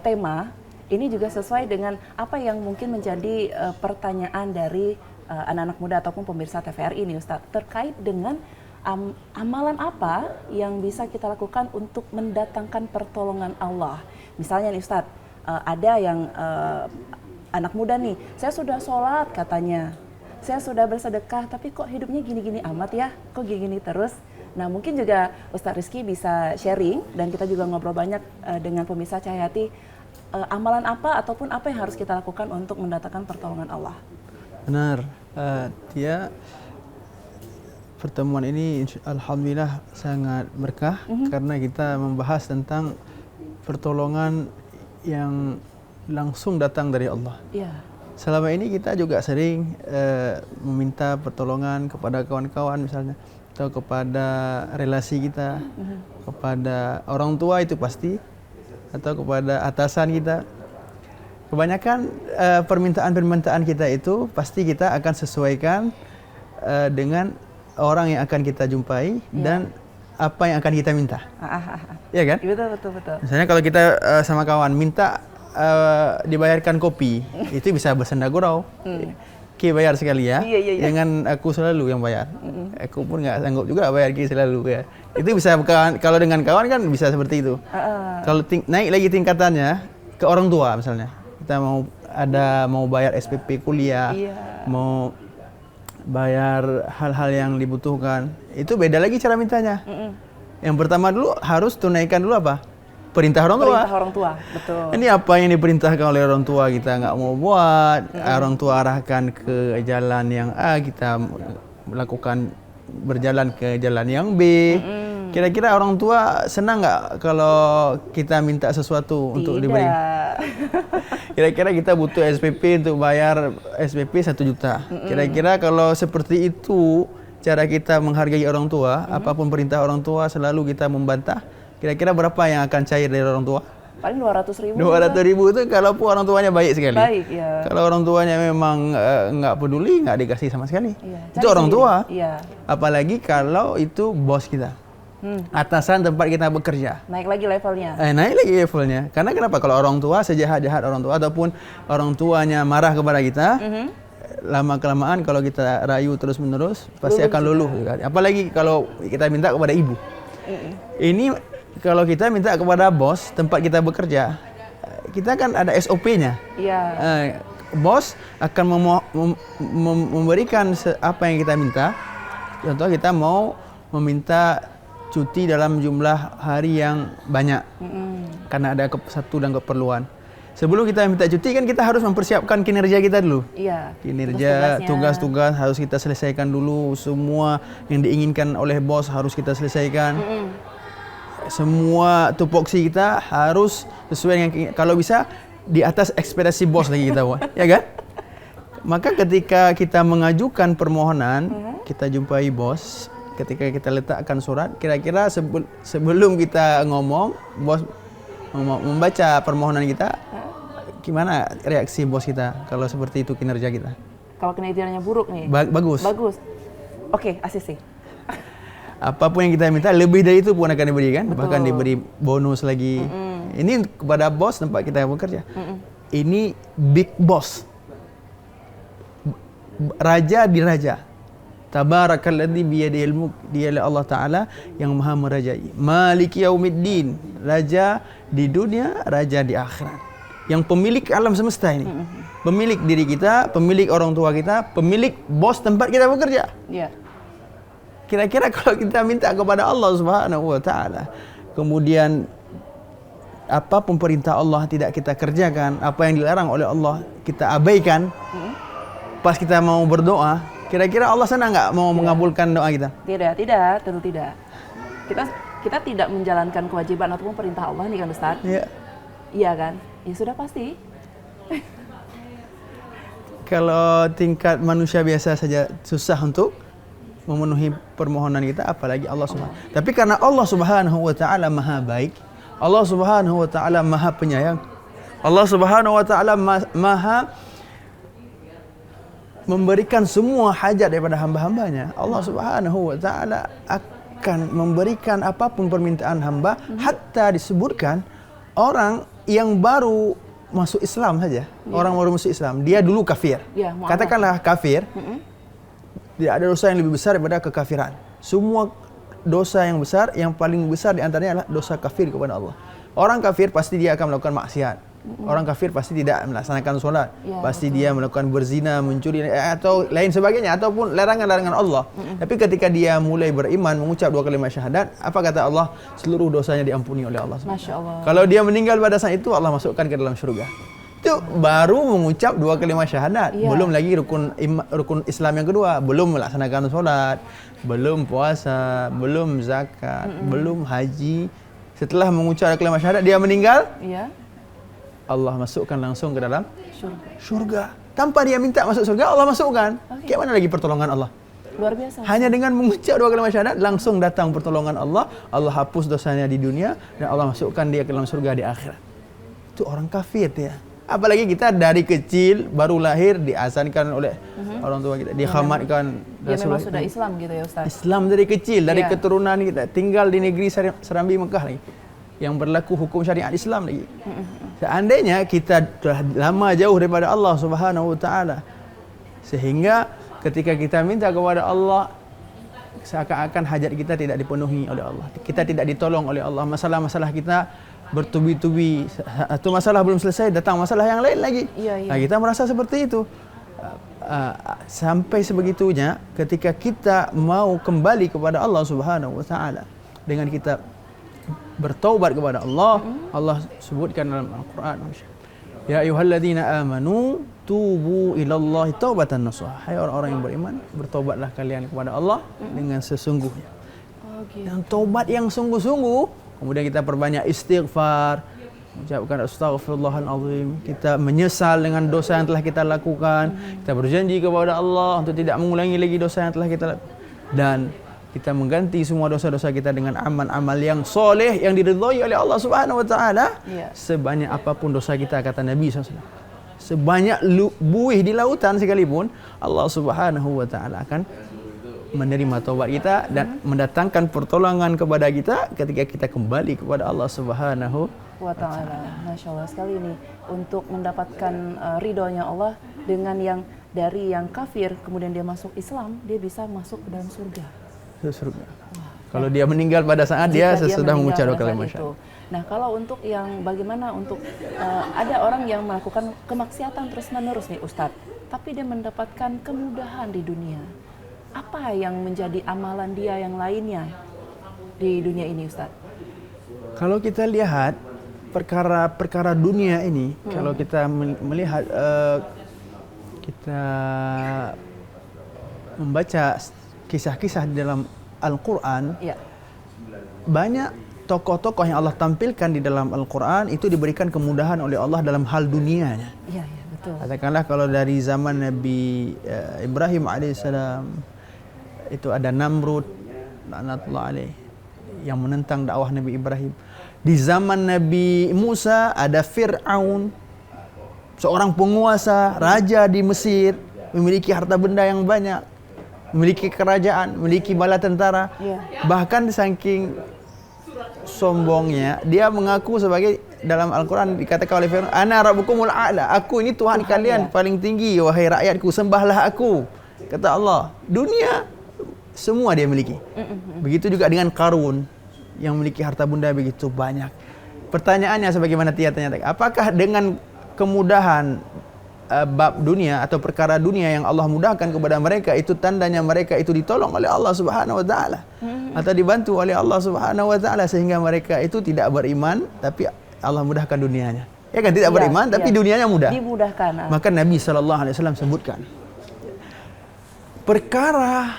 tema ini juga sesuai dengan apa yang mungkin menjadi pertanyaan dari anak-anak muda ataupun pemirsa TVRI ini, Ustadz, terkait dengan amalan apa yang bisa kita lakukan untuk mendatangkan pertolongan Allah. Misalnya nih Ustadz, ada yang anak muda nih, saya sudah sholat katanya, saya sudah bersedekah, tapi kok hidupnya gini-gini amat ya, kok gini-gini terus. Nah mungkin juga Ustadz Rizky bisa sharing dan kita juga ngobrol banyak dengan pemirsa Cahayati, amalan apa ataupun apa yang harus kita lakukan untuk mendatangkan pertolongan Allah. Benar, Tia, pertemuan ini alhamdulillah sangat berkah karena kita membahas tentang pertolongan yang langsung datang dari Allah. Iya. Selama ini kita juga sering meminta pertolongan kepada kawan-kawan misalnya, atau kepada relasi kita, kepada orang tua itu pasti, atau kepada atasan kita. Kebanyakan permintaan-permintaan kita itu pasti kita akan sesuaikan dengan orang yang akan kita jumpai dan apa yang akan kita minta. Iya kan? Betul. Misalnya kalau kita sama kawan minta dibayarkan kopi, itu bisa bersenda gurau. Ki bayar sekali ya, jangan aku selalu yang bayar. Aku pun nggak sanggup juga bayar Ki selalu ya. Itu bisa kalau dengan kawan kan bisa seperti itu. Kalau naik lagi tingkatannya ke orang tua misalnya, kita mau bayar SPP kuliah, mau bayar hal-hal yang dibutuhkan, itu beda lagi cara mintanya. Yang pertama dulu harus tunaikan dulu apa? Perintah orang tua. Perintah orang tua, betul. Ini apa yang diperintahkan oleh orang tua kita nggak mau buat, orang tua arahkan ke jalan yang A, kita melakukan berjalan ke jalan yang B. Kira-kira orang tua senang nggak kalau kita minta sesuatu untuk diberi? Kira-kira kita butuh SPP untuk bayar SPP 1 juta. Kira-kira kalau seperti itu cara kita menghargai orang tua, apapun perintah orang tua selalu kita membantah. Kira-kira berapa yang akan cair dari orang tua? Paling 200.000. 200.000 itu kalau pun orang tuanya baik sekali. Baik, ya. Kalau orang tuanya memang nggak peduli, nggak dikasih sama sekali. Itu orang tua. Apalagi kalau itu bos kita. Atasan tempat kita bekerja. Naik lagi levelnya. Naik lagi levelnya. Karena kenapa? Kalau orang tua, sejahat-jahat orang tua, ataupun orang tuanya marah kepada kita, lama-kelamaan kalau kita rayu terus-menerus, pasti akan luluh. Apalagi kalau kita minta kepada ibu. Ini kalau kita minta kepada bos tempat kita bekerja, kita kan ada SOP-nya. Bos akan memberikan apa yang kita minta. Contoh kita mau meminta cuti dalam jumlah hari yang banyak, karena ada satu dan keperluan. Sebelum kita minta cuti kan kita harus mempersiapkan kinerja kita dulu. Kinerja, tugas-tugas harus kita selesaikan dulu. Semua yang diinginkan oleh bos harus kita selesaikan. Semua tupoksi kita harus sesuai dengan, kalau bisa di atas ekspektasi bos lagi kita buat, ya kan? Maka ketika kita mengajukan permohonan, kita jumpai bos. Ketika kita letakkan surat, kira-kira sebelum kita ngomong, bos membaca permohonan kita, gimana reaksi bos kita kalau seperti itu kinerja kita? Kalau kinerjanya buruk nih? Bagus. Oke, ACC. Apapun yang kita minta, lebih dari itu pun akan diberikan. Bahkan diberi bonus lagi. Ini kepada bos tempat kita bekerja. Ini big boss. Raja di raja. Tabarakalladzi biyadihil mulk, dialah Allah Ta'ala yang maha merajai. Maliki yaumiddin, raja di dunia, raja di akhirat. Yang pemilik alam semesta ini. Pemilik diri kita, pemilik orang tua kita, pemilik bos tempat kita bekerja. Kira-kira kalau kita minta kepada Allah Subhanahu wa Ta'ala, kemudian apapun perintah Allah tidak kita kerjakan, apa yang dilarang oleh Allah kita abaikan, pas kita mau berdoa, kira-kira Allah senang nggak mau mengabulkan doa kita? Tidak, tentu tidak. Kita tidak menjalankan kewajiban ataupun perintah Allah nih kan Ustaz? Iya kan? Ya sudah pasti. Kalau tingkat manusia biasa saja susah untuk memenuhi permohonan kita, apalagi Allah Subhanahu. Tapi karena Allah Subhanahu wa Ta'ala maha baik, Allah Subhanahu wa Ta'ala maha penyayang, Allah Subhanahu wa Ta'ala maha memberikan semua hajat daripada hamba-hambanya. Allah Subhanahu wa Ta'ala akan memberikan apapun permintaan hamba, hatta disebutkan orang yang baru masuk Islam saja, orang baru masuk Islam, dia dulu kafir. Ya, mu'alaf. Katakanlah kafir, tidak ada dosa yang lebih besar daripada kekafiran. Semua dosa yang besar, yang paling besar di antaranya adalah dosa kafir kepada Allah. Orang kafir pasti dia akan melakukan maksiat. Orang kafir pasti tidak melaksanakan solat, pasti dia melakukan berzina, mencuri atau lain sebagainya, ataupun larangan-larangan Allah. Tapi ketika dia mulai beriman, mengucap 2 kalimat syahadat, apa kata Allah? Seluruh dosanya diampuni oleh Allah. Masya Allah. Kalau dia meninggal pada saat itu, Allah masukkan ke dalam syurga. Itu baru mengucap 2 kalimat syahadat, belum lagi rukun Islam yang kedua, belum melaksanakan solat, belum puasa, belum zakat, belum haji. Setelah mengucap kalimat syahadat, dia meninggal. Allah masukkan langsung ke dalam syurga. Tanpa dia minta masuk surga, Allah masukkan. Kayak mana lagi pertolongan Allah? Luar biasa. Hanya dengan mengucap 2 kalimat syahadat, langsung datang pertolongan Allah. Allah hapus dosanya di dunia dan Allah masukkan dia ke dalam surga di akhirat. Itu orang kafir ya. Apalagi kita dari kecil baru lahir diazankan oleh orang tua kita, dikhamatkan. Dia memang sudah Islam gitu ya Ustaz. Islam dari kecil, dari keturunan kita, tinggal di negeri Serambi Mekah lagi, yang berlaku hukum syariat Islam lagi. Seandainya kita telah lama jauh daripada Allah Subhanahu wa taala, sehingga ketika kita minta kepada Allah seakan-akan hajat kita tidak dipenuhi oleh Allah. Kita tidak ditolong oleh Allah. Masalah-masalah kita bertubi-tubi. Satu masalah belum selesai, datang masalah yang lain lagi. Nah, kita merasa seperti itu. Sampai sebegitunya ketika kita mau kembali kepada Allah Subhanahu wa taala dengan kita bertaubat kepada Allah, Allah sebutkan dalam Al-Quran, ya ayyuhalladzina amanu tubu ilallahi taubatan nasuha. Hai orang-orang yang beriman, bertaubatlah kalian kepada Allah dengan sesungguhnya. Dan taubat yang sungguh-sungguh, kemudian kita perbanyak istighfar, mengucapkan astaghfirullahalazim, kita menyesal dengan dosa yang telah kita lakukan, kita berjanji kepada Allah untuk tidak mengulangi lagi dosa yang telah kita lakukan, dan kita mengganti semua dosa-dosa kita dengan amal-amal yang soleh yang diridhai oleh Allah Subhanahu wa taala. Sebanyak apapun dosa kita, kata Nabi SAW, sebanyak buih di lautan sekalipun, Allah Subhanahu wa taala akan menerima taubat kita dan mendatangkan pertolongan kepada kita ketika kita kembali kepada Allah Subhanahu wa taala. Masya Allah sekali ini untuk mendapatkan ridhonya Allah dengan yang dari yang kafir kemudian dia masuk Islam, dia bisa masuk ke dalam surga. Surga. Kalau dia meninggal pada saat dia sesudah mengucap 2 kalimat syahadat. Nah, kalau untuk yang bagaimana untuk ada orang yang melakukan kemaksiatan terus-menerus nih Ustadz, tapi dia mendapatkan kemudahan di dunia. Apa yang menjadi amalan dia yang lainnya di dunia ini Ustadz? Kalau kita lihat perkara-perkara dunia ini, kalau kita melihat kita membaca kisah-kisah di dalam Al-Quran, banyak tokoh-tokoh yang Allah tampilkan di dalam Al-Quran itu diberikan kemudahan oleh Allah dalam hal dunianya. Iya, betul. Katakanlah kalau dari zaman Nabi Ibrahim alaihissalam, itu ada Namrud laknatullah alaih yang menentang dakwah Nabi Ibrahim. Di zaman Nabi Musa ada Fir'aun, seorang penguasa, raja di Mesir, memiliki harta benda yang banyak, memiliki kerajaan, memiliki bala tentara. Bahkan saking sombongnya, dia mengaku sebagai, dalam Al-Quran dikatakan oleh Fir'aun, ana rabbukumul a'la, aku ini Tuhan kalian paling tinggi, wahai rakyatku, sembahlah aku. Kata Allah, dunia semua dia miliki. Begitu juga dengan Qarun yang memiliki harta benda begitu banyak. Pertanyaannya sebagaimana Tia tanya tadi, apakah dengan kemudahan bab dunia atau perkara dunia yang Allah mudahkan kepada mereka itu tandanya mereka itu ditolong oleh Allah Subhanahu wa taala atau dibantu oleh Allah Subhanahu wa taala sehingga mereka itu tidak beriman tapi Allah mudahkan dunianya? Ya kan, tidak beriman tapi dunianya mudah. Dimudahkan. Maka Nabi sallallahu alaihi wasallam sebutkan perkara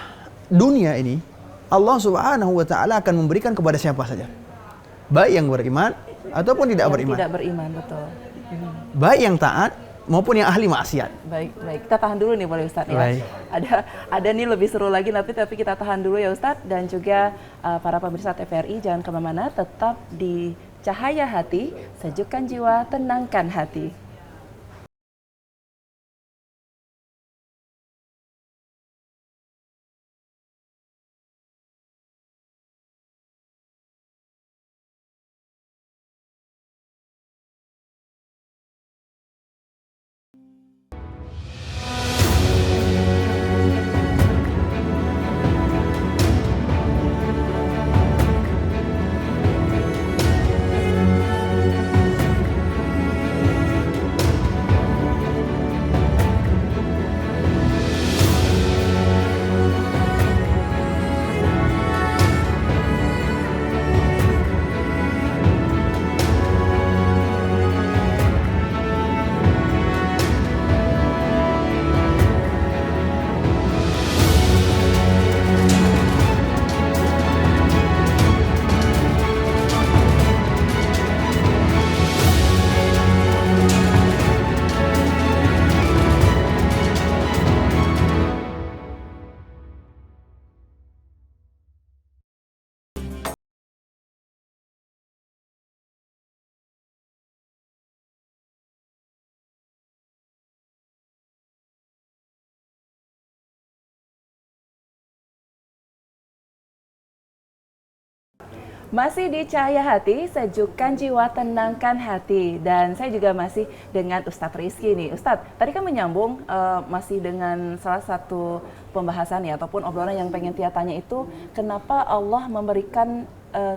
dunia ini Allah Subhanahu wa taala akan memberikan kepada siapa saja. Baik yang beriman ataupun tidak beriman. Tidak beriman, betul. Baik yang taat maupun yang ahli maksiat. Baik. Kita tahan dulu nih boleh Ustadz ya. Ada nih lebih seru lagi tapi kita tahan dulu ya Ustadz, dan juga para pemirsa TVRI jangan kemana-mana, tetap di Cahaya Hati, sejukkan jiwa, tenangkan hati. Masih di Cahaya Hati, sejukkan jiwa, tenangkan hati. Dan saya juga masih dengan Ustadz Rizky nih. Ustadz, tadi kan menyambung masih dengan salah satu pembahasan ya, ataupun obrolan yang pengen Tia tanya itu, kenapa Allah memberikan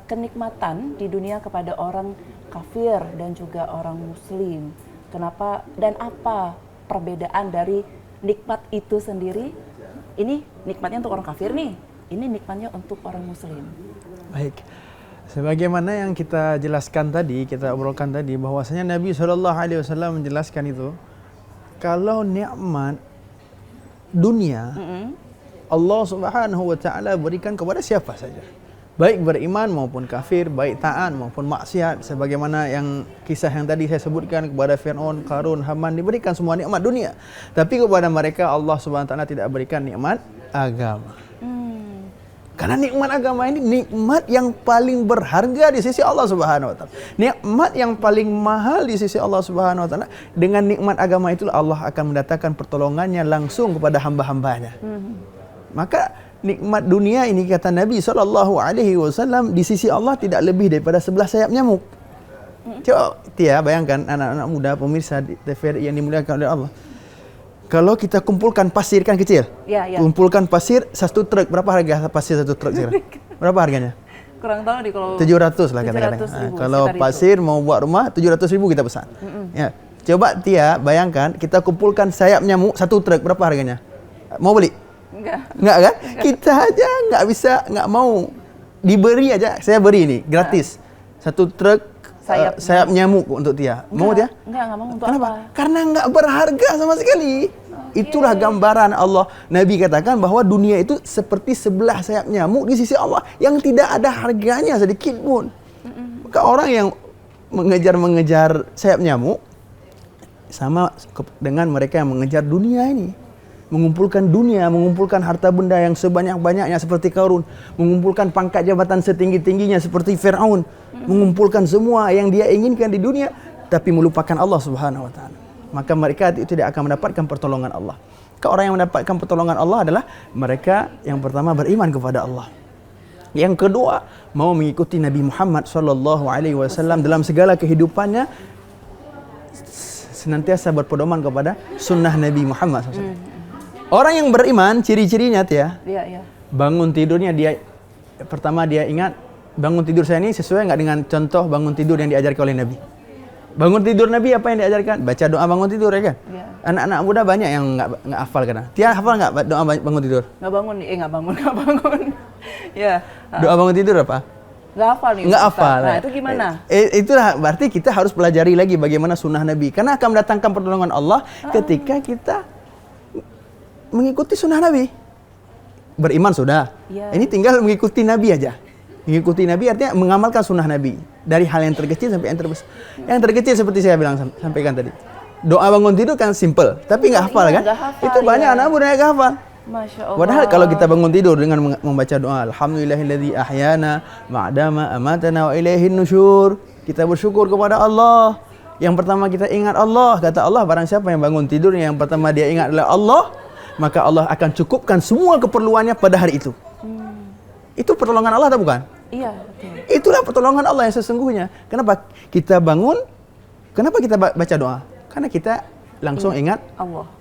kenikmatan di dunia kepada orang kafir dan juga orang muslim? Kenapa dan apa perbedaan dari nikmat itu sendiri? Ini nikmatnya untuk orang kafir nih, ini nikmatnya untuk orang muslim. Baik. Sebagaimana yang kita jelaskan tadi, kita obrolkan tadi, bahwasanya Nabi SAW menjelaskan itu, kalau nikmat dunia Allah Subhanahu wa taala berikan kepada siapa saja, baik beriman maupun kafir, baik taat maupun maksiat, sebagaimana yang kisah yang tadi saya sebutkan kepada Fir'aun, Qarun, Haman, diberikan semua nikmat dunia. Tapi kepada mereka Allah Subhanahu wa taala tidak berikan nikmat agama. Karena nikmat agama ini nikmat yang paling berharga di sisi Allah Subhanahu wa taala. Nikmat yang paling mahal di sisi Allah Subhanahu wa taala. Dengan nikmat agama itulah Allah akan mendatangkan pertolongannya langsung kepada hamba-hambanya. Maka nikmat dunia ini, kata Nabi SAW, di sisi Allah tidak lebih daripada 11 sayap nyamuk. Coba Tia bayangkan, anak-anak muda pemirsa di TVRI yang dimuliakan oleh Allah. Kalau kita kumpulkan pasir kan kecil, kumpulkan pasir satu truk, berapa harga pasir satu truk sekarang? Berapa harganya? Kurang tahu nih kalau 700 lah kata-kata. Kalau pasir itu mau buat rumah 700.000 kita pesan. Ya, coba Tia bayangkan kita kumpulkan sayap nyamuk satu truk, berapa harganya? Mau beli? Enggak kan? Kita aja nggak mau, diberi aja. Saya beri ini gratis satu truk sayap nyamuk untuk Tia. Mau Tia? Enggak mau. Untuk Kenapa? apa? Karena nggak berharga sama sekali. Itulah gambaran Allah. Nabi katakan bahwa dunia itu seperti 11 sayap nyamuk di sisi Allah yang tidak ada harganya sedikit pun. Maka orang yang mengejar sayap nyamuk sama dengan mereka yang mengejar dunia ini. Mengumpulkan dunia, mengumpulkan harta benda yang sebanyak-banyaknya seperti Qarun, mengumpulkan pangkat jabatan setinggi-tingginya seperti Fir'aun, mengumpulkan semua yang dia inginkan di dunia, tapi melupakan Allah Subhanahu wa taala. Maka mereka itu tidak akan mendapatkan pertolongan Allah. Orang yang mendapatkan pertolongan Allah adalah mereka yang pertama beriman kepada Allah. Yang kedua, mau mengikuti Nabi Muhammad SAW dalam segala kehidupannya, senantiasa berpedoman kepada sunnah Nabi Muhammad SAW. Orang yang beriman, ciri-cirinya Tia, bangun tidurnya dia pertama dia ingat, bangun tidur saya ini sesuai nggak dengan contoh bangun tidur yang diajarkan oleh Nabi. Bangun tidur Nabi apa yang diajarkan? Baca doa bangun tidur, ya kan? Anak-anak muda banyak yang nggak hafal kan? Tia hafal nggak doa bangun tidur? Nggak bangun. Ya. Doa bangun tidur apa? Nggak hafal nih. Nggak hafal. Nah itu gimana? Itulah berarti kita harus pelajari lagi bagaimana sunnah Nabi. Karena akan mendatangkan pertolongan Allah ketika kita mengikuti sunnah Nabi. Beriman sudah. Ini tinggal mengikuti Nabi aja. Mengikuti Nabi artinya mengamalkan sunnah Nabi. Dari hal yang terkecil sampai yang terbesar. Yang terkecil seperti saya sampaikan tadi. Doa bangun tidur kan simple, tapi nggak hafal kan? Itu banyak anak muda yang nggak hafal. Masya Allah. Padahal kalau kita bangun tidur dengan membaca doa, Alhamdulillahilladzi ahyana ma'dama amatana wa ilaihin nusyur. Kita bersyukur kepada Allah. Yang pertama kita ingat Allah. Kata Allah, barang siapa yang bangun tidur yang pertama dia ingat adalah Allah, maka Allah akan cukupkan semua keperluannya pada hari itu. Itu pertolongan Allah atau bukan? Iya, betul. Itulah pertolongan Allah yang sesungguhnya. Kenapa kita bangun? Kenapa kita baca doa? Karena kita langsung ingat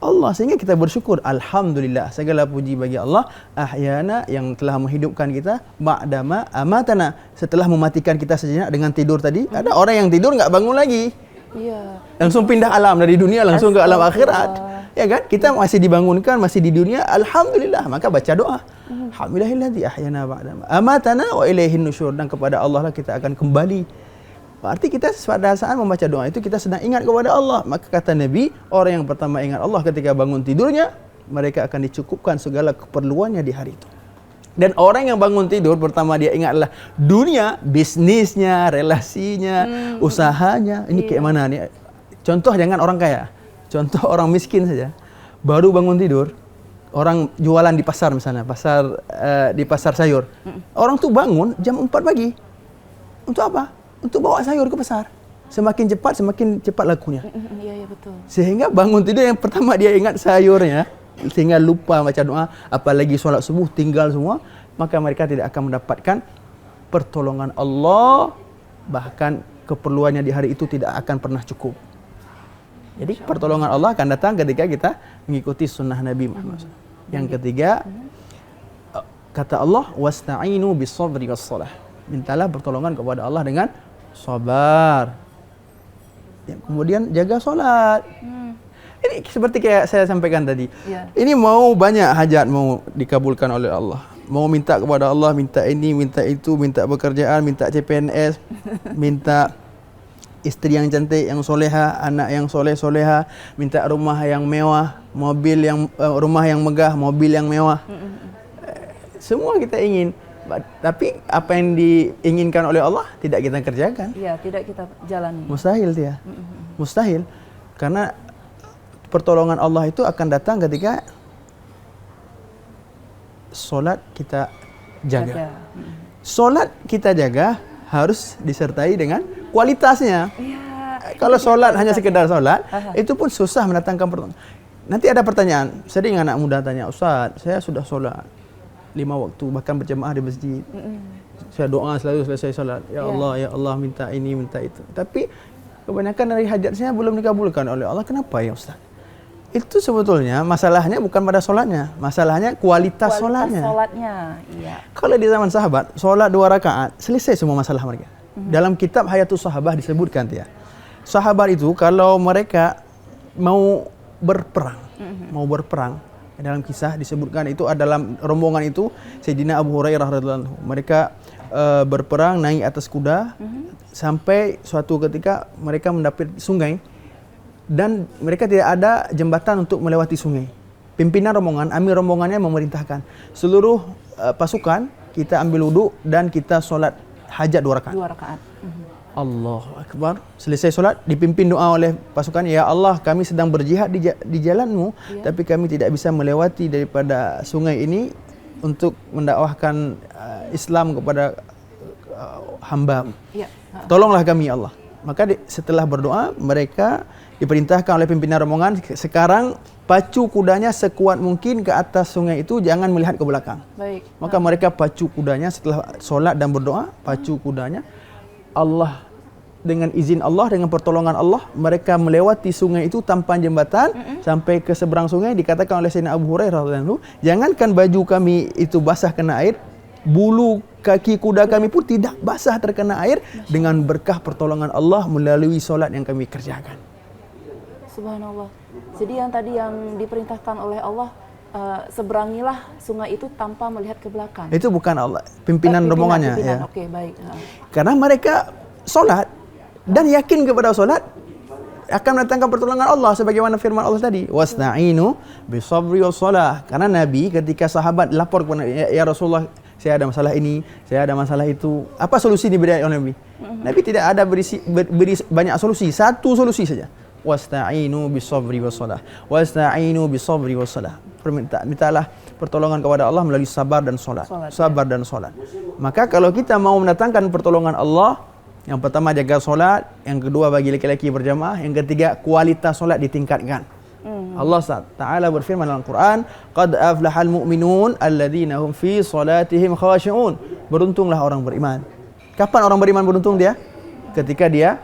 Allah. Sehingga kita bersyukur. Alhamdulillah, segala puji bagi Allah, ahyana, yang telah menghidupkan kita, ba'dama amatana, setelah mematikan kita sejenak dengan tidur tadi. Ada orang yang tidur nggak bangun lagi. Iya. Langsung pindah alam dari dunia langsung ke alam akhirat. Ya kan? Kita masih dibangunkan, masih di dunia, alhamdulillah, maka baca doa. Alhamdulillahilladzi ahyana ba'dama amatana wa ilaihin nusyur, dan kepada Allah lah kita akan kembali. Berarti kita pada saat membaca doa itu kita sedang ingat kepada Allah. Maka kata Nabi, orang yang pertama ingat Allah ketika bangun tidurnya, mereka akan dicukupkan segala keperluannya di hari itu. Dan orang yang bangun tidur pertama dia ingat adalah dunia, bisnisnya, relasinya, usahanya. Ini kayak mana nih? Contoh jangan orang kaya. Contoh orang miskin saja. Baru bangun tidur, orang jualan di pasar misalnya, di pasar sayur. Orang tuh bangun jam 4 pagi. Untuk apa? Untuk bawa sayur ke pasar. Semakin cepat lakunya. Iya, betul. Sehingga bangun tidur yang pertama dia ingat sayurnya, sehingga lupa baca doa, apalagi sholat subuh tinggal semua, maka mereka tidak akan mendapatkan pertolongan Allah, bahkan keperluannya di hari itu tidak akan pernah cukup. Jadi pertolongan Allah akan datang ketika kita mengikuti sunnah Nabi Muhammad SAW. Yang ketiga, kata Allah, wasta'inu bis-sabri was-salah. Mintalah pertolongan kepada Allah dengan sabar. Yang kemudian jaga solat. Ini seperti kayak saya sampaikan tadi. Ini mau banyak hajat mau dikabulkan oleh Allah. Mau minta kepada Allah, minta ini, minta itu, minta pekerjaan, minta CPNS, minta istri yang cantik, yang soleha, anak yang soleh-soleha, minta rumah yang mewah, mobil yang rumah yang megah, mobil yang mewah. Semua kita ingin. Tapi apa yang diinginkan oleh Allah tidak kita kerjakan. Iya, tidak kita jalani. Mustahil dia. Mustahil. Karena pertolongan Allah itu akan datang ketika solat kita jaga. Solat kita jaga harus disertai dengan kualitasnya. Kalau solat hanya sekedar solat, itu pun susah mendatangkan pertolongan. Nanti ada pertanyaan, sering anak muda tanya, Ustaz, saya sudah solat 5 waktu, bahkan berjemaah di masjid. Saya doa selalu selesai solat. Ya Allah, minta ini, minta itu. Tapi kebanyakan dari hajat saya belum dikabulkan oleh Allah. Kenapa ya Ustaz? Itu sebetulnya masalahnya bukan pada solatnya, masalahnya kualitas solatnya. Iya. Kalau di zaman sahabat, solat 2 rakaat, selesai semua masalah mereka. Dalam kitab Hayatus Sahabah disebutkan ya, sahabat itu kalau mereka mau berperang, dalam kisah disebutkan itu dalam rombongan itu Sayyidina Abu Hurairah radhiyallahu anhu. Mereka berperang naik atas kuda sampai suatu ketika mereka mendapat sungai. Dan mereka tidak ada jembatan untuk melewati sungai. Pimpinan rombongan, amir rombongannya memerintahkan seluruh pasukan kita ambil wudhu dan kita solat hajat 2 rakaat. 2 rakaat. Allahu Akbar. Selesai solat dipimpin doa oleh pasukan, ya Allah kami sedang berjihad di jalanmu, tapi kami tidak bisa melewati daripada sungai ini untuk mendakwahkan Islam kepada hamba. Tolonglah kami ya Allah. Maka setelah berdoa mereka diperintahkan oleh pimpinan rombongan, sekarang pacu kudanya sekuat mungkin ke atas sungai itu, jangan melihat ke belakang. Maka mereka pacu kudanya setelah solat dan berdoa, pacu kudanya. Allah dengan izin Allah, dengan pertolongan Allah, mereka melewati sungai itu tanpa jembatan sampai ke seberang sungai. Dikatakan oleh Sayyidina Abu Hurairah radhiyallahu anhu, jangankan baju kami itu basah kena air, bulu kaki kuda kami pun tidak basah terkena air dengan berkah pertolongan Allah melalui solat yang kami kerjakan. Subhanallah. Jadi yang tadi yang diperintahkan oleh Allah, seberangilah sungai itu tanpa melihat ke belakang. Itu bukan Allah, pimpinan rombongannya. Ya. Oke, baik. Karena mereka solat dan yakin kepada solat akan mendatangkan pertolongan Allah sebagaimana firman Allah tadi, wasta'inu bisabri wassalah. Karena Nabi ketika sahabat lapor kepada ya Rasulullah, saya ada masalah ini, saya ada masalah itu. Apa solusi diberi oleh Nabi? Nabi tidak ada beri banyak solusi, satu solusi saja. Wasta'inu bisabri wassalah. Wasta'inu bisabri wassalah. Mintalah pertolongan kepada Allah melalui sabar dan solat. Sabar dan solat. Maka kalau kita mau mendatangkan pertolongan Allah, yang pertama jaga solat, yang kedua bagi laki-laki berjamaah, yang ketiga kualitas solat ditingkatkan. Allah Ta'ala berfirman dalam Quran, qad aflahal mu'minun alladzina hum fi salatihim khashi'un. Beruntunglah orang beriman. Kapan orang beriman beruntung dia? Ketika dia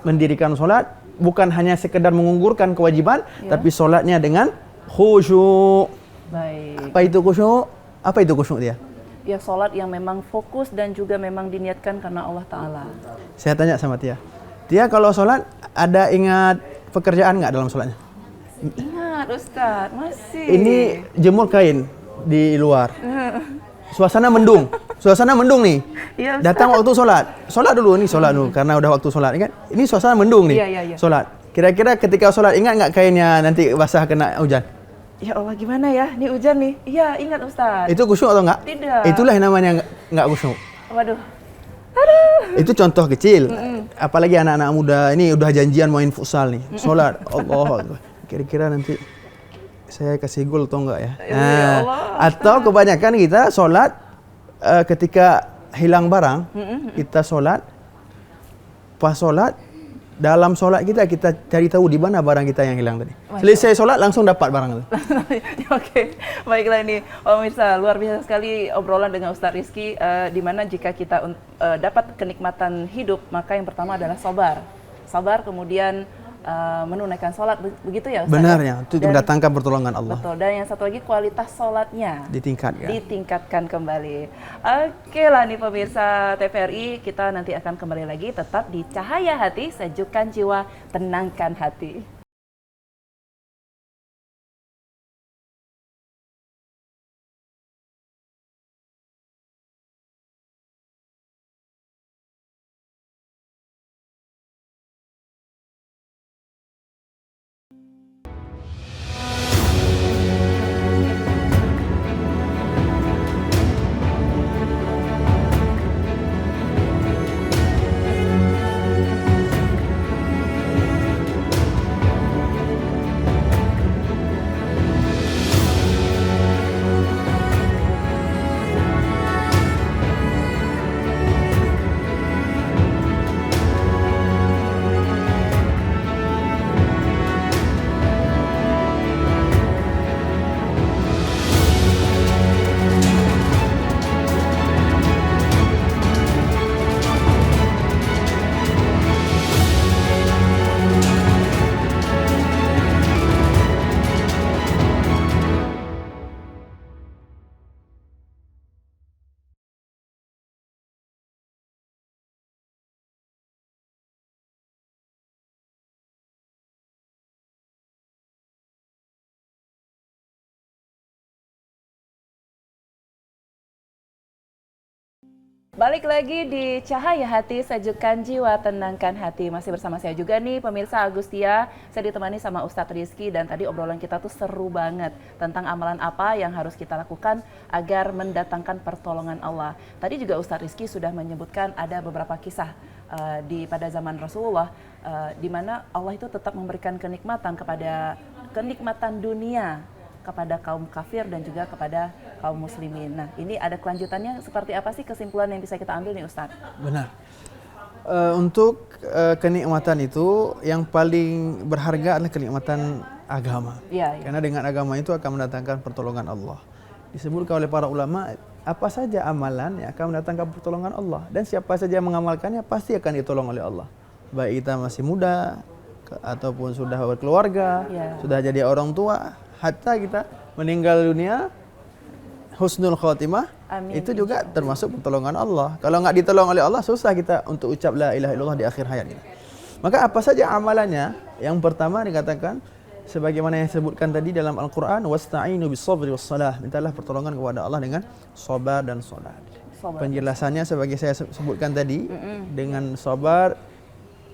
mendirikan solat, bukan hanya sekedar mengugurkan kewajiban, tapi solatnya dengan khusyuk. Baik. Apa itu khusyuk? Apa itu khusyuk dia? Ya, solat yang memang fokus dan juga memang diniatkan karena Allah Ta'ala. Saya tanya sama Tia. Tia kalau solat ada ingat pekerjaan nggak dalam solatnya? Ingat Ustaz, masih. Ini jemur kain di luar. Suasana mendung. Suasana mendung nih. Ya, datang waktu solat. Solat dulu nih, solat dulu karena udah waktu solat kan. Ini suasana mendung nih. Iya. Solat. Kira-kira ketika solat ingat nggak kainnya nanti basah kena hujan? Ya Allah, gimana ya? Ini hujan nih. Iya, ingat Ustaz. Itu khusyuk atau enggak? Tidak. Itulah yang namanya enggak khusyuk. Waduh. Itu contoh kecil. Apalagi anak-anak muda ini udah janjian main futsal nih. Solat. Allah. Kira-kira nanti saya kasih gol atau enggak ya? Atau kebanyakan kita solat ketika hilang barang, kita solat, pas solat dalam sholat kita cari tahu di mana barang kita yang hilang tadi. Selesai sholat langsung dapat barang itu. Oke, baiklah ini pemirsa, luar biasa sekali obrolan dengan Ustadz Rizky, di mana jika kita dapat kenikmatan hidup, maka yang pertama adalah sabar, kemudian menunaikan sholat, begitu ya Ustaz? Benar ya, itu mendatangkan pertolongan Allah. Betul, dan yang satu lagi kualitas sholatnya ditingkatkan kembali. Oke lah nih pemirsa TVRI, kita nanti akan kembali lagi tetap di Cahaya Hati, sejukkan jiwa, tenangkan hati. Balik lagi di Cahaya Hati, sejukkan jiwa, tenangkan hati. Masih bersama saya juga nih pemirsa Agustia. Saya ditemani sama Ustadz Rizky dan tadi obrolan kita tuh seru banget tentang amalan apa yang harus kita lakukan agar mendatangkan pertolongan Allah. Tadi juga Ustadz Rizky sudah menyebutkan ada beberapa kisah pada zaman Rasulullah di mana Allah itu tetap memberikan kenikmatan dunia kepada kaum kafir dan juga kepada kaum muslimin. Nah, ini ada kelanjutannya seperti apa sih kesimpulan yang bisa kita ambil nih Ustadz? Benar. Untuk kenikmatan itu yang paling berharga adalah kenikmatan agama. Ya. Karena dengan agama itu akan mendatangkan pertolongan Allah. Disebutkan oleh para ulama, apa saja amalan yang akan mendatangkan pertolongan Allah. Dan siapa saja yang mengamalkannya pasti akan ditolong oleh Allah. Baik kita masih muda, ataupun sudah berkeluarga, sudah jadi orang tua, hatta kita meninggal dunia, husnul khotimah, amin, itu juga termasuk pertolongan Allah. Kalau nggak ditolong oleh Allah, susah kita untuk ucap la ilaha illallah di akhir hayat kita. Maka apa saja amalannya? Yang pertama dikatakan, sebagaimana yang disebutkan tadi dalam Al-Quran, wasta'inu bis-sabri was-salah. Mintalah pertolongan kepada Allah dengan sabar dan salat. Penjelasannya sebagai saya sebutkan tadi, dengan sabar,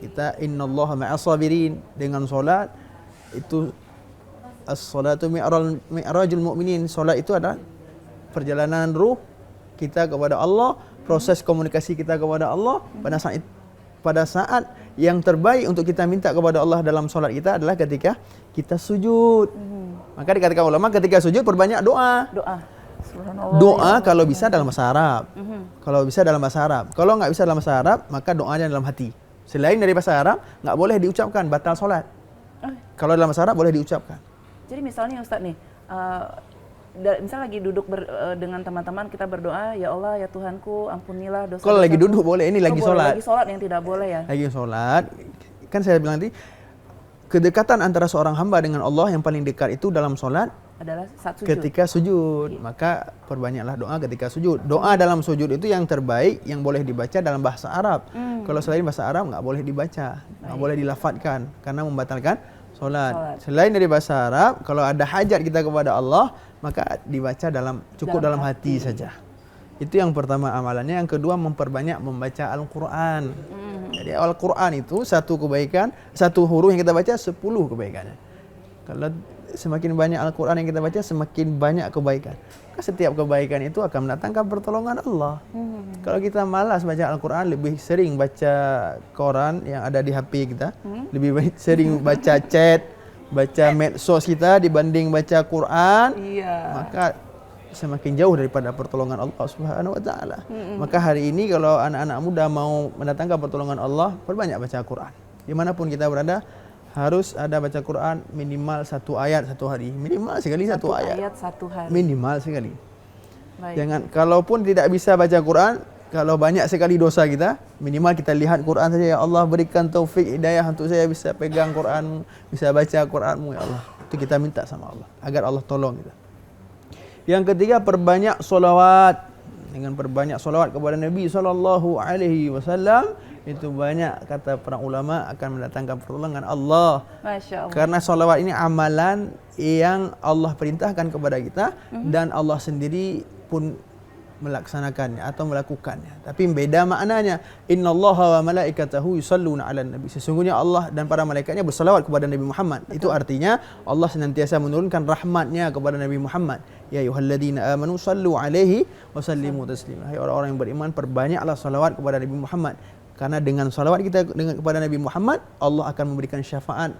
kita innallaha ma'as sabirin. Dengan salat, itu as-salatu mi'rajul mu'minin. Salat itu adalah perjalanan ruh kita kepada Allah, proses komunikasi kita kepada Allah. Pada saat yang terbaik untuk kita minta kepada Allah dalam salat kita adalah ketika kita sujud. Maka dikatakan ulama ketika sujud perbanyak doa. Doa kalau bisa dalam bahasa Arab. Kalau bisa dalam bahasa Arab. Kalau nggak bisa dalam bahasa Arab, maka doanya dalam hati. Selain dari bahasa Arab, nggak boleh diucapkan, batal salat. Kalau dalam bahasa Arab boleh diucapkan. Jadi misalnya Ustadz nih, misal lagi duduk dengan teman-teman kita berdoa, ya Allah ya Tuhanku ampunilah dosa. Kalau lagi duduk boleh, ini lagi sholat. Lagi sholat yang tidak boleh ya. Lagi sholat, kan saya bilang tadi, kedekatan antara seorang hamba dengan Allah yang paling dekat itu dalam sholat adalah saat sujud. Ketika sujud, maka perbanyaklah doa ketika sujud. Doa dalam sujud itu yang terbaik, yang boleh dibaca dalam bahasa Arab. Kalau selain bahasa Arab nggak boleh dibaca, nggak boleh dilafadzkan karena membatalkan sholat. Selain dari bahasa Arab, kalau ada hajat kita kepada Allah, maka dibaca cukup dalam hati saja. Itu yang pertama amalannya. Yang kedua, memperbanyak membaca Al-Quran. Jadi Al-Quran itu satu kebaikan, satu huruf yang kita baca 10 kebaikannya. Kalau semakin banyak Al-Quran yang kita baca, semakin banyak kebaikan. Maka setiap kebaikan itu akan mendatangkan pertolongan Allah. Kalau kita malas baca Al-Quran, lebih sering baca koran yang ada di HP kita, lebih sering baca chat, baca medsos kita dibanding baca Quran, maka semakin jauh daripada pertolongan Allah Subhanahu wa taala. Maka hari ini kalau anak-anak muda mau mendatangkan pertolongan Allah, perbanyak baca Quran. dimanapun kita berada, harus ada baca Quran minimal 1 ayat 1 hari. Minimal sekali 1 ayat. Ayat 1 hari. Minimal sekali. Baik. Jangan, kalaupun tidak bisa baca Quran, kalau banyak sekali dosa kita, minimal kita lihat Quran saja. Ya Allah, berikan taufik hidayah untuk saya bisa pegang Quran, bisa baca Quranmu ya Allah. Itu kita minta sama Allah, agar Allah tolong kita. Yang ketiga, perbanyak solawat. Dengan perbanyak solawat kepada Nabi SAW, itu banyak, kata para ulama, akan mendatangkan pertolongan Allah. Masya Allah. Karena solawat ini amalan yang Allah perintahkan kepada kita, dan Allah sendiri pun melaksanakannya atau melakukannya. Tapi beda maknanya. Innallaha wa malaikatahu yusalluna 'alan nabi. Sesungguhnya Allah dan para malaikatnya bersalawat kepada Nabi Muhammad. Betul. Itu artinya Allah senantiasa menurunkan rahmatnya kepada Nabi Muhammad. Ya ayyuhalladzina amanu sallu 'alaihi wa sallimu taslima. Hai orang-orang yang beriman, perbanyaklah salawat kepada Nabi Muhammad. Karena dengan salawat kita kepada Nabi Muhammad, Allah akan memberikan syafaat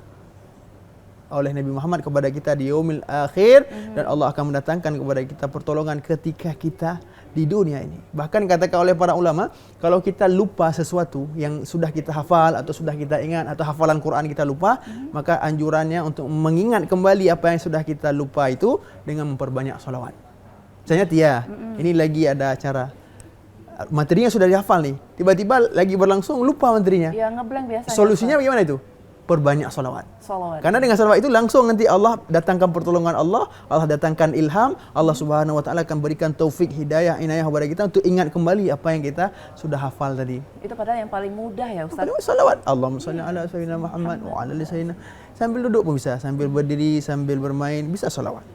oleh Nabi Muhammad kepada kita di yaumil akhir, dan Allah akan mendatangkan kepada kita pertolongan ketika kita di dunia ini. Bahkan katakan oleh para ulama, kalau kita lupa sesuatu yang sudah kita hafal atau sudah kita ingat, atau hafalan Quran kita lupa, maka anjurannya untuk mengingat kembali apa yang sudah kita lupa itu dengan memperbanyak salawat. Misalnya ini lagi ada acara, materinya sudah dihafal nih, tiba-tiba lagi berlangsung lupa materinya. Ya, ngeblank biasanya. Solusinya bagaimana itu? Perbanyak salawat. Salawat. Karena dengan salawat itu langsung nanti Allah datangkan pertolongan Allah, Allah datangkan ilham, Allah Subhanahu wa taala akan berikan taufik, hidayah, inayah kepada kita untuk ingat kembali apa yang kita sudah hafal tadi. Itu padahal yang paling mudah ya Ustaz. Salawat. Allahumma shalli ala sayyidina Muhammad wa ala ali sayyidina. Sambil duduk pun bisa, sambil berdiri, sambil bermain, bisa salawat.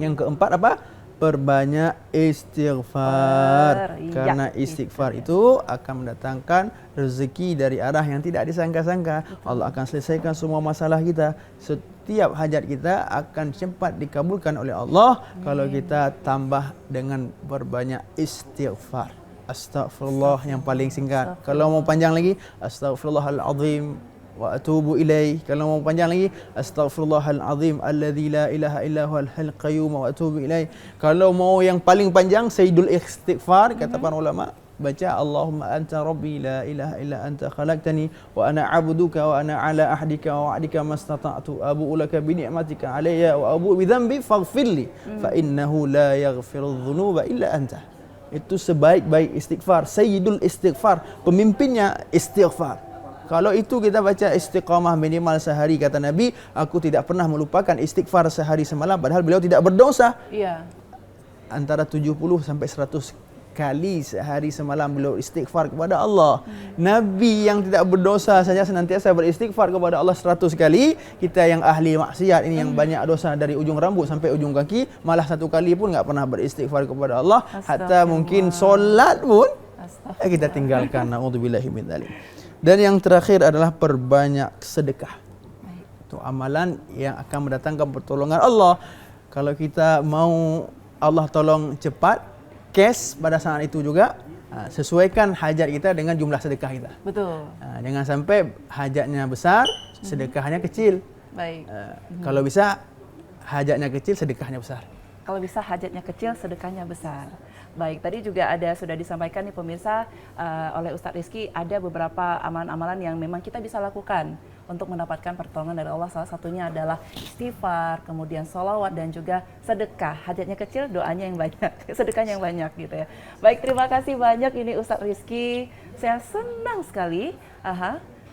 Yang keempat apa? Perbanyak istighfar. Karena istighfar itu akan mendatangkan rezeki dari arah yang tidak disangka-sangka. Allah akan selesaikan semua masalah kita. Setiap hajat kita akan cepat dikabulkan oleh Allah kalau kita tambah dengan berbanyak istighfar. Astaghfirullah yang paling singkat. Kalau mau panjang lagi, astaghfirullahalazim wa atubu ilaih. Kalau mau panjang lagi, astaghfirullahalazim alladzi la ilaha illa huwal hayyul qayyum wa atubu ilaih. Kalau mau yang paling panjang, sayyidul istighfar, kata para ulama, baca Allahumma anta rabbi la ilaha illa anta khalaqtani wa ana 'abduka wa ana 'ala ahdika wa wa'dika mastata'tu abu'u laka bi ni'matika 'alayya wa abu'u bi dhanbi faghfirli fa innahu la yaghfiru dhunuba illa anta. Itu sebaik-baik istighfar, sayyidul istighfar, pemimpinnya istighfar. Kalau itu kita baca istiqamah minimal sehari, kata Nabi, aku tidak pernah melupakan istighfar sehari semalam, padahal beliau tidak berdosa. Iya. Antara 70 sampai 100 kali sehari semalam beliau istighfar kepada Allah. Nabi yang tidak berdosa saja senantiasa beristighfar kepada Allah 100 kali. Kita yang ahli maksiat ini, yang banyak dosa dari ujung rambut sampai ujung kaki, malah 1 kali pun enggak pernah beristighfar kepada Allah. Hatta mungkin solat pun kita tinggalkan. Na'udzubillahi min dzalik. Dan yang terakhir adalah perbanyak sedekah. Itu amalan yang akan mendatangkan pertolongan Allah. Kalau kita mau Allah tolong cepat, cash pada saat itu juga, sesuaikan hajat kita dengan jumlah sedekah kita. Betul. Jangan sampai hajatnya besar, sedekahnya kecil. Baik. Kalau bisa hajatnya kecil, sedekahnya besar. Kalau bisa hajatnya kecil, sedekahnya besar. Baik, tadi juga sudah disampaikan nih pemirsa oleh Ustadz Rizky, ada beberapa amalan-amalan yang memang kita bisa lakukan untuk mendapatkan pertolongan dari Allah. Salah satunya adalah istighfar, kemudian sholawat, dan juga sedekah. Hajatnya kecil, doanya yang banyak, sedekahnya yang banyak gitu ya. Baik, terima kasih banyak ini Ustadz Rizky. Saya senang sekali.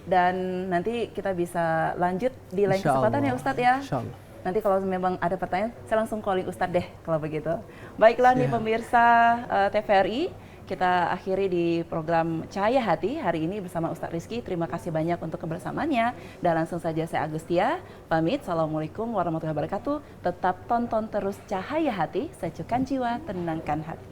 Dan nanti kita bisa lanjut di lain kesempatan ya Ustadz ya. Insyaallah. Nanti kalau memang ada pertanyaan, saya langsung calling Ustadz deh kalau begitu. Baiklah nih pemirsa TVRI, kita akhiri di program Cahaya Hati hari ini bersama Ustadz Rizky. Terima kasih banyak untuk kebersamaannya. Dan langsung saja saya Agustia, pamit. Assalamualaikum warahmatullahi wabarakatuh. Tetap tonton terus Cahaya Hati, sejukkan jiwa, tenangkan hati.